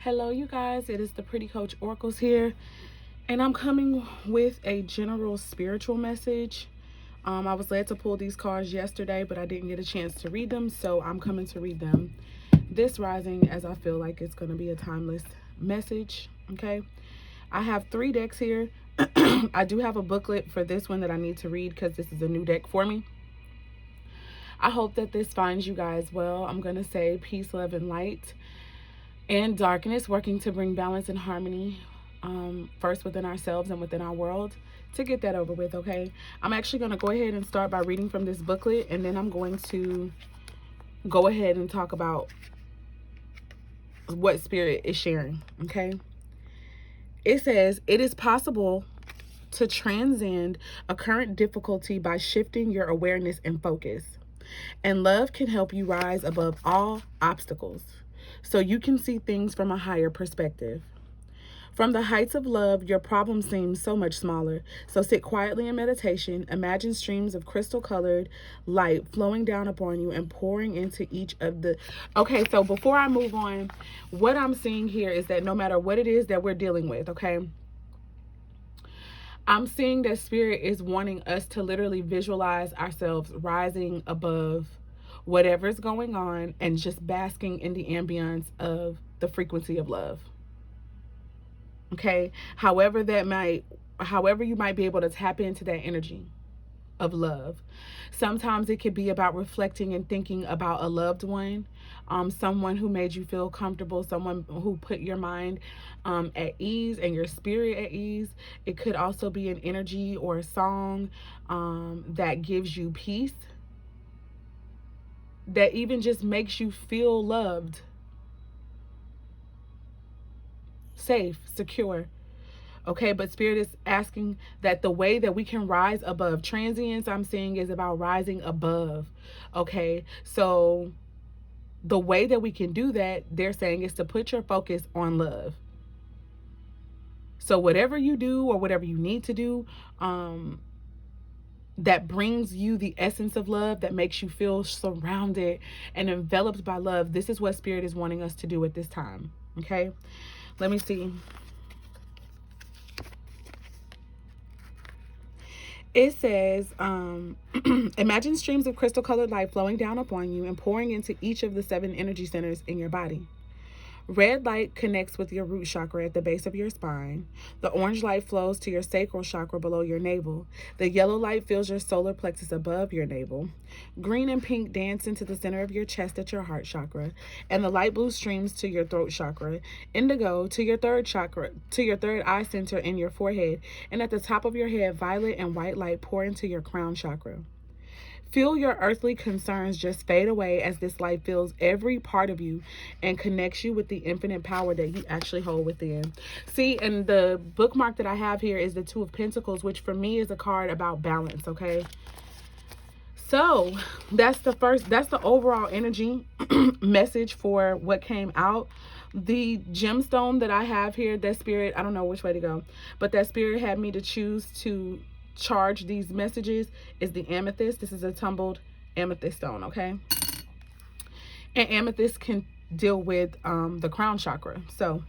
Hello, you guys. It is the Pretty Coach Oracles here, and I'm coming with a general spiritual message. I was led to pull these cards yesterday, but I didn't get a chance to read them, so I'm coming to read them this rising, as I feel like it's going to be a timeless message. Okay, I have 3 decks here. I do have a booklet for this one that I need to read because this is a new deck for me. I hope that this finds you guys well. I'm going to say peace, love, and light, and darkness, working to bring balance and harmony, first within ourselves and within our world, to get that over with. Okay, I'm actually going to go ahead and start by reading from this booklet, and then I'm going to go ahead and talk about what spirit is sharing. Okay, it says, it is possible to transcend a current difficulty by shifting your awareness and focus, and love can help you rise above all obstacles so you can see things from a higher perspective. From the heights of love, your problems seem so much smaller. So sit quietly in meditation. Imagine streams of crystal-colored light flowing down upon you and pouring into each of the... Okay, so before I move on, what I'm seeing here is that no matter what it is that we're dealing with, okay, I'm seeing that spirit is wanting us to literally visualize ourselves rising above whatever's going on and just basking in the ambience of the frequency of love. Okay, however you might be able to tap into that energy of love. Sometimes it could be about reflecting and thinking about a loved one, someone who made you feel comfortable, someone who put your mind at ease and your spirit at ease. It could also be an energy or a song that gives you peace, that even just makes you feel loved, safe, secure. Okay, but spirit is asking that the way that we can rise above transience, I'm seeing, is about rising above. Okay, so the way that we can do that, they're saying, is to put your focus on love. So whatever you do or whatever you need to do, that brings you the essence of love, that makes you feel surrounded and enveloped by love, this is what spirit is wanting us to do at this time. Okay, let me see. It says, imagine streams of crystal colored light flowing down upon you and pouring into each of the 7 energy centers in your body. Red light connects with your root chakra at the base of your spine. The orange light flows to your sacral chakra below your navel. The yellow light fills your solar plexus above your navel. Green and pink dance into the center of your chest at your heart chakra. And the light blue streams to your throat chakra. Indigo to your third chakra, to your third eye center in your forehead. And at the top of your head, violet and white light pour into your crown chakra. Feel your earthly concerns just fade away as this light fills every part of you and connects you with the infinite power that you actually hold within. See, and the bookmark that I have here is the 2 of Pentacles, which for me is a card about balance, okay? So that's the overall energy message for what came out. The gemstone that I have here, that spirit, I don't know which way to go, but that spirit had me to choose to charge these messages, is the amethyst. This is a tumbled amethyst stone, okay? And amethyst can deal with the crown chakra. So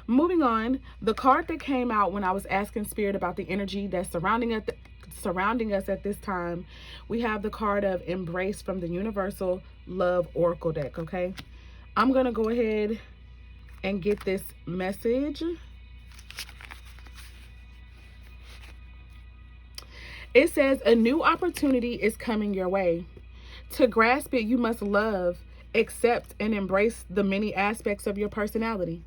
moving on, the card that came out when I was asking spirit about the energy that's surrounding us at this time, we have the card of Embrace from the Universal Love Oracle deck. Okay, I'm gonna go ahead and get this message. It says, a new opportunity is coming your way. To grasp it, you must love, accept, and embrace the many aspects of your personality.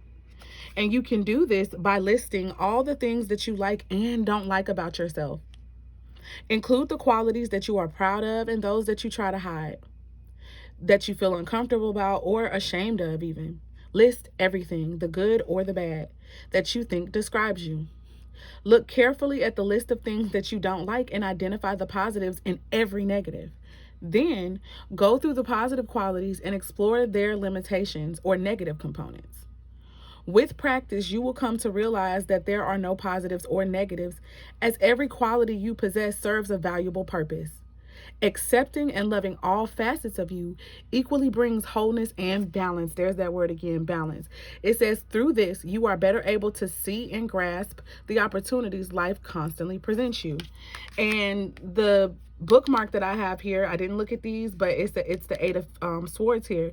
And you can do this by listing all the things that you like and don't like about yourself. Include the qualities that you are proud of and those that you try to hide, that you feel uncomfortable about or ashamed of even. List everything, the good or the bad, that you think describes you. Look carefully at the list of things that you don't like and identify the positives in every negative. Then go through the positive qualities and explore their limitations or negative components. With practice, you will come to realize that there are no positives or negatives, as every quality you possess serves a valuable purpose. Accepting and loving all facets of you equally brings wholeness and balance. There's that word again, balance. It says, through this, you are better able to see and grasp the opportunities life constantly presents you. And the bookmark that I have here, I didn't look at these, but it's the Eight of Swords here.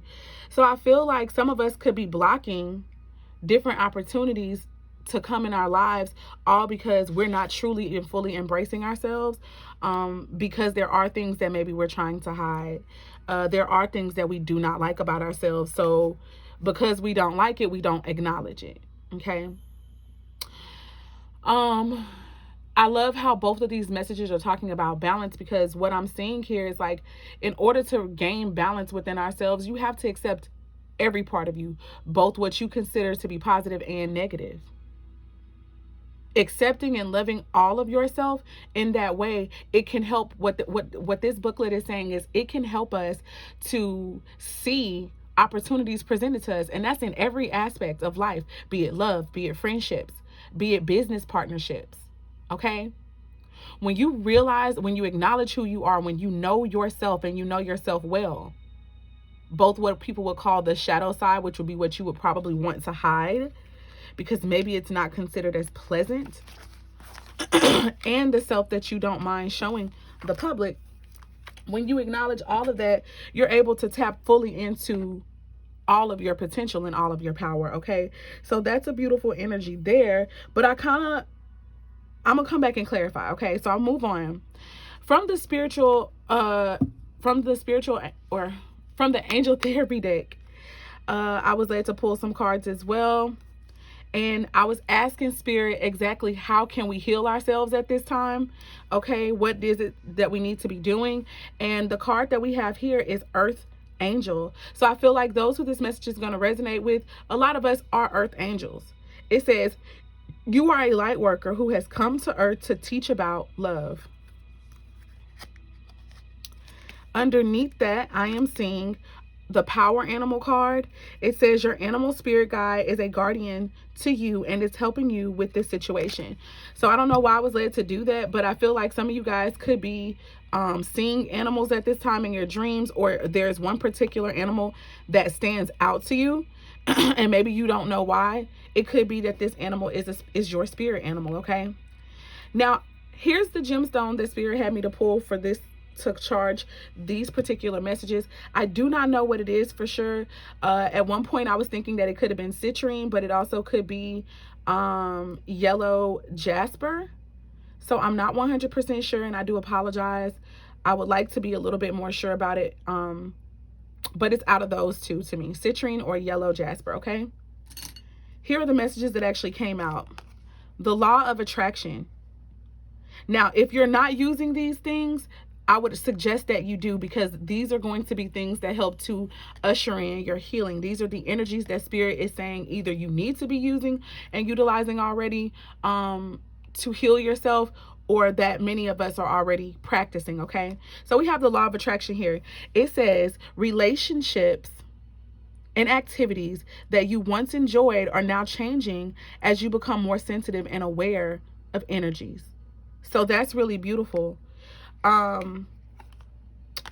So I feel like some of us could be blocking different opportunities to come in our lives, all because we're not truly and fully embracing ourselves, because there are things that maybe we're trying to hide. There are things that we do not like about ourselves. So because we don't like it, we don't acknowledge it. Okay. I love how both of these messages are talking about balance, because what I'm seeing here is like, in order to gain balance within ourselves, you have to accept every part of you, both what you consider to be positive and negative. Accepting and loving all of yourself in that way, it can help. What this booklet is saying is, it can help us to see opportunities presented to us, and that's in every aspect of life, be it love, be it friendships, be it business partnerships. Okay, when you realize, when you acknowledge who you are, when you know yourself and you know yourself well, both what people would call the shadow side, which would be what you would probably want to hide because maybe it's not considered as pleasant, and the self that you don't mind showing the public. When you acknowledge all of that, you're able to tap fully into all of your potential and all of your power. Okay, so that's a beautiful energy there. But I'm gonna come back and clarify. Okay, so I'll move on from the spiritual or from the angel therapy deck. I was led to pull some cards as well. And I was asking Spirit exactly how can we heal ourselves at this time? Okay, what is it that we need to be doing? And the card that we have here is Earth Angel. So I feel like those who this message is going to resonate with, a lot of us are Earth Angels. It says, you are a light worker who has come to Earth to teach about love. Underneath that, I am seeing the power animal card. It says your animal spirit guide is a guardian to you and it's helping you with this situation. So I don't know why I was led to do that, but I feel like some of you guys could be seeing animals at this time in your dreams, or there's one particular animal that stands out to you and maybe you don't know why. It could be that this animal is your spirit animal. Okay, now here's the gemstone that Spirit had me to pull for this, to charge these particular messages. I do not know what it is for sure. At one point I was thinking that it could have been citrine, but it also could be yellow jasper. So I'm not 100% sure, and I do apologize. I would like to be a little bit more sure about it. But it's out of those two to me, citrine or yellow jasper. Okay, here are the messages that actually came out. The law of attraction. Now, if you're not using these things, I would suggest that you do, because these are going to be things that help to usher in your healing. These are the energies that Spirit is saying either you need to be using and utilizing already to heal yourself, or that many of us are already practicing. Okay, so we have the law of attraction here. It says relationships and activities that you once enjoyed are now changing as you become more sensitive and aware of energies. So that's really beautiful. I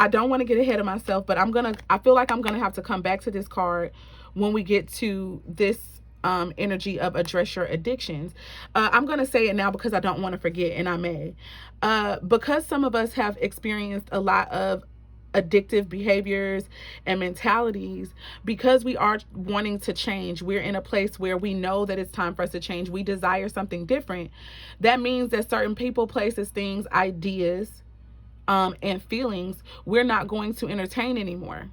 don't want to get ahead of myself, but I feel like I'm gonna have to come back to this card when we get to this energy of address your addictions. I'm gonna say it now because I don't want to forget, and I may. Because some of us have experienced a lot of addictive behaviors and mentalities, because we are wanting to change, we're in a place where we know that it's time for us to change, we desire something different. That means that certain people, places, things, ideas, and feelings we're not going to entertain anymore.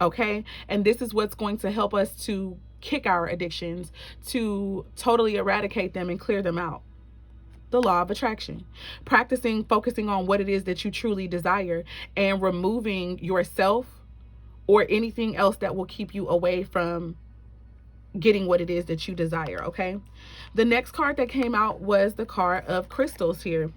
Okay, and this is what's going to help us to kick our addictions, to totally eradicate them and clear them out. The law of attraction. Practicing focusing on what it is that you truly desire and removing yourself or anything else that will keep you away from getting what it is that you desire. Okay, the next card that came out was the card of crystals here.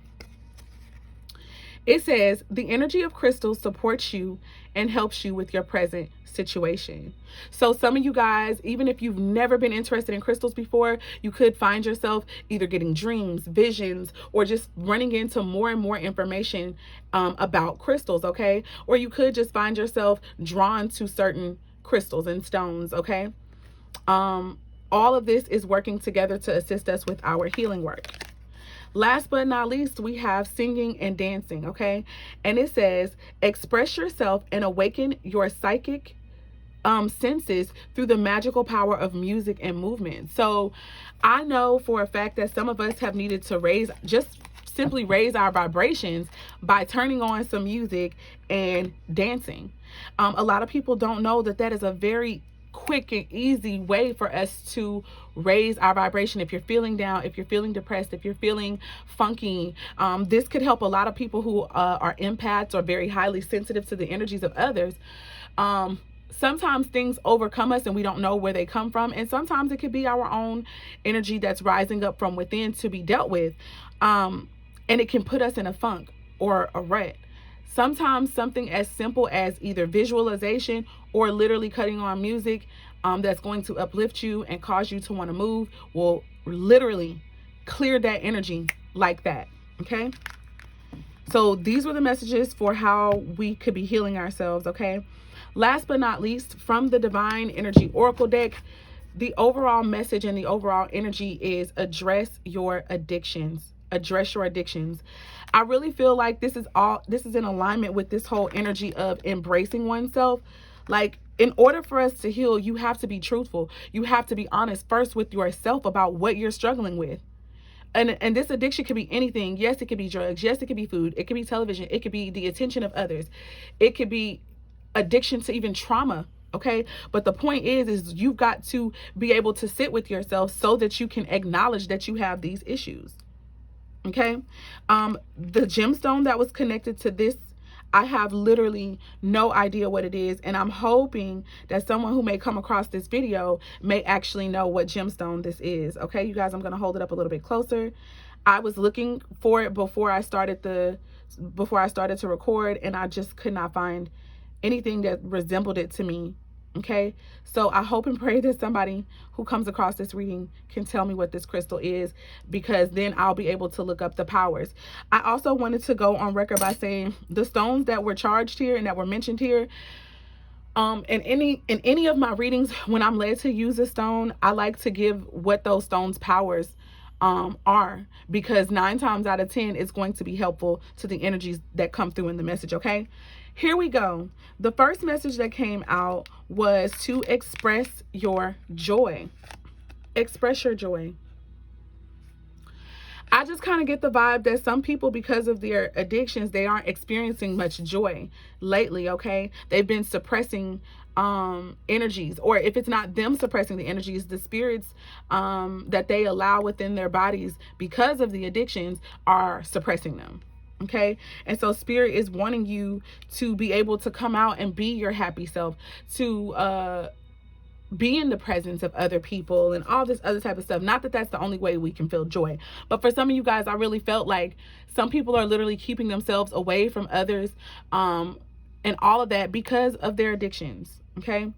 It says the energy of crystals supports you and helps you with your present situation. So some of you guys, even if you've never been interested in crystals before, you could find yourself either getting dreams, visions, or just running into more and more information about crystals, okay? Or you could just find yourself drawn to certain crystals and stones, okay? All of this is working together to assist us with our healing work. Last but not least, we have singing and dancing, okay? And it says, express yourself and awaken your psychic senses through the magical power of music and movement. So I know for a fact that some of us have needed to simply raise our vibrations by turning on some music and dancing. A lot of people don't know that that is a very quick and easy way for us to raise our vibration. If you're feeling down, if you're feeling depressed, if you're feeling funky, this could help a lot of people who are empaths or very highly sensitive to the energies of others. Sometimes things overcome us and we don't know where they come from, and sometimes it could be our own energy that's rising up from within to be dealt with, and it can put us in a funk or a rut. Sometimes something as simple as either visualization or literally cutting on music that's going to uplift you and cause you to want to move will literally clear that energy like that, okay? So these were the messages for how we could be healing ourselves, okay? Last but not least, from the Divine Energy Oracle deck, the overall message and the overall energy is address your addictions. Address your addictions. I really feel like this is in alignment with this whole energy of embracing oneself. Like, in order for us to heal, you have to be truthful. You have to be honest first with yourself about what you're struggling with. And this addiction could be anything. Yes, it could be drugs. Yes, it could be food. It could be television. It could be the attention of others. It could be addiction to even trauma. Okay. But the point is you've got to be able to sit with yourself so that you can acknowledge that you have these issues. Okay. The gemstone that was connected to this, I have literally no idea what it is. And I'm hoping that someone who may come across this video may actually know what gemstone this is. Okay, you guys, I'm going to hold it up a little bit closer. I was looking for it before I started to record, and I just could not find anything that resembled it to me. Okay, so I hope and pray that somebody who comes across this reading can tell me what this crystal is, because then I'll be able to look up the powers. I also wanted to go on record by saying the stones that were charged here and that were mentioned here, in any of my readings, when I'm led to use a stone, I like to give what those stones' powers are, because 9 times out of 10 it's going to be helpful to the energies that come through in the message. Okay, here we go. The first message that came out was to express your joy. Express your joy. I just kind of get the vibe that some people, because of their addictions, they aren't experiencing much joy lately, okay? They've been suppressing energies, or if it's not them suppressing the energies, the spirits that they allow within their bodies because of the addictions are suppressing them. Okay, and so spirit is wanting you to be able to come out and be your happy self, to be in the presence of other people and all this other type of stuff. Not that that's the only way we can feel joy, but for some of you guys, I really felt like some people are literally keeping themselves away from others and all of that because of their addictions. Okay,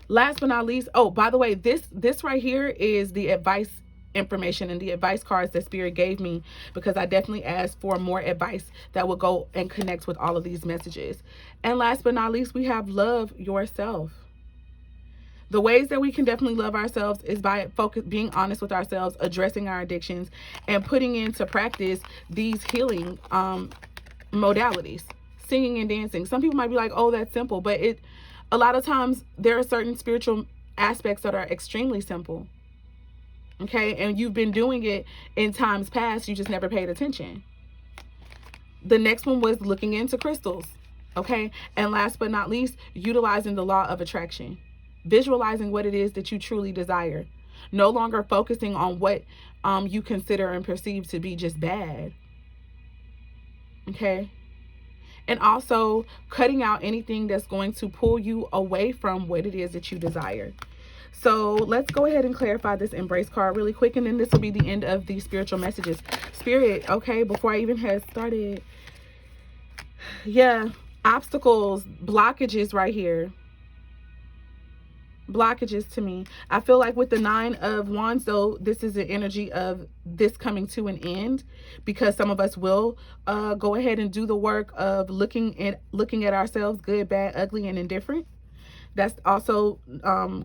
last but not least, oh, by the way, this right here is the advice information and the advice cards that spirit gave me, because I definitely asked for more advice that will go and connect with all of these messages. And last but not least, we have love yourself. The ways that we can definitely love ourselves is by being honest with ourselves, addressing our addictions, and putting into practice these healing modalities, singing and dancing. Some people might be like, oh, that's simple, but a lot of times there are certain spiritual aspects that are extremely simple. Okay, and you've been doing it in times past, you just never paid attention. The next one was looking into crystals. Okay, and last but not least, utilizing the law of attraction. Visualizing what it is that you truly desire. No longer focusing on what you consider and perceive to be just bad. Okay, and also cutting out anything that's going to pull you away from what it is that you desire. So let's go ahead and clarify this embrace card really quick, and then this will be the end of the spiritual messages. Spirit, okay, before I even had started, Yeah, obstacles, blockages right here. Blockages to me. I feel like with the 9 of Wands, though, this is an energy of this coming to an end, because some of us will go ahead and do the work of looking at ourselves, good, bad, ugly, and indifferent. That's also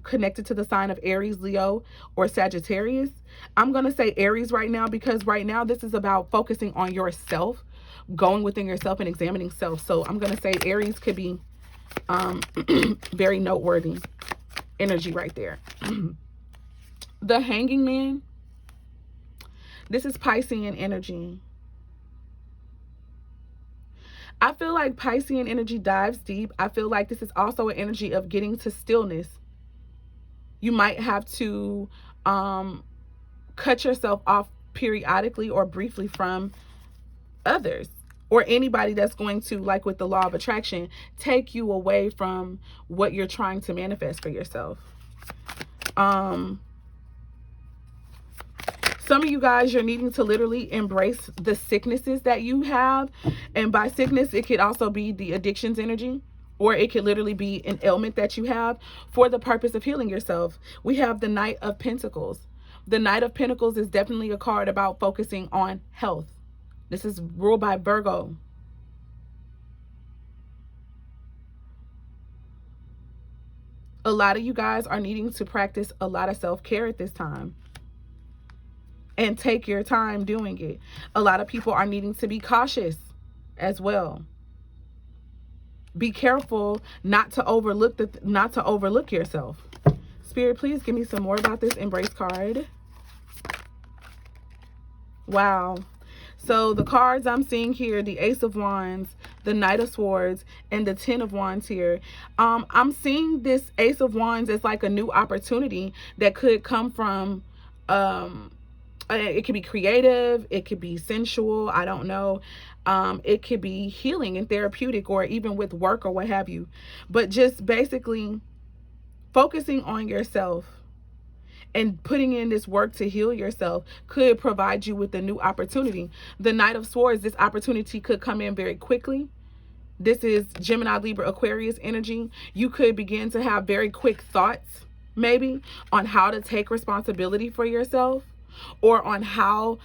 connected to the sign of Aries, Leo, or Sagittarius. I'm going to say Aries right now, because right now this is about focusing on yourself, going within yourself and examining self. So I'm going to say Aries could be very noteworthy energy right there. The Hanging Man. This is Piscean energy. I feel like Piscean energy dives deep. I feel like this is also an energy of getting to stillness. You might have to cut yourself off periodically or briefly from others or anybody that's going to, like with the law of attraction, take you away from what you're trying to manifest for yourself. Some of you guys, you're needing to literally embrace the sicknesses that you have. And by sickness, it could also be the addictions energy, or it could literally be an ailment that you have for the purpose of healing yourself. We have the Knight of Pentacles. The Knight of Pentacles is definitely a card about focusing on health. This is ruled by Virgo. A lot of you guys are needing to practice a lot of self-care at this time. And take your time doing it. A lot of people are needing to be cautious as well. Be careful not to overlook yourself. Spirit, please give me some more about this Embrace card. Wow. So the cards I'm seeing here, the Ace of Wands, the Knight of Swords, and the 10 of Wands here. I'm seeing this Ace of Wands as like a new opportunity that could come from it could be creative, it could be sensual, I don't know. It could be healing and therapeutic, or even with work or what have you. But just basically focusing on yourself and putting in this work to heal yourself could provide you with a new opportunity. The Knight of Swords, this opportunity could come in very quickly. This is Gemini, Libra, Aquarius energy. You could begin to have very quick thoughts, maybe, on how to take responsibility for yourself, or on how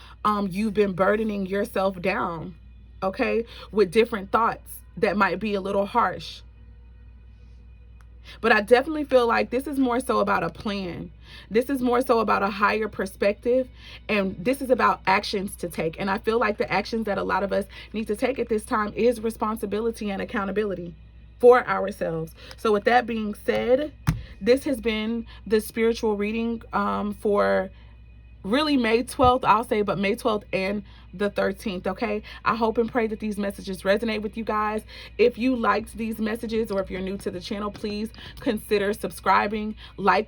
you've been burdening yourself down, okay, with different thoughts that might be a little harsh. But I definitely feel like this is more so about a plan. This is more so about a higher perspective, and this is about actions to take. And I feel like the actions that a lot of us need to take at this time is responsibility and accountability for ourselves. So with that being said, this has been the spiritual reading for really May 12th, I'll say, but May 12th and the 13th, okay? I hope and pray that these messages resonate with you guys. If you liked these messages, or if you're new to the channel, please consider subscribing, like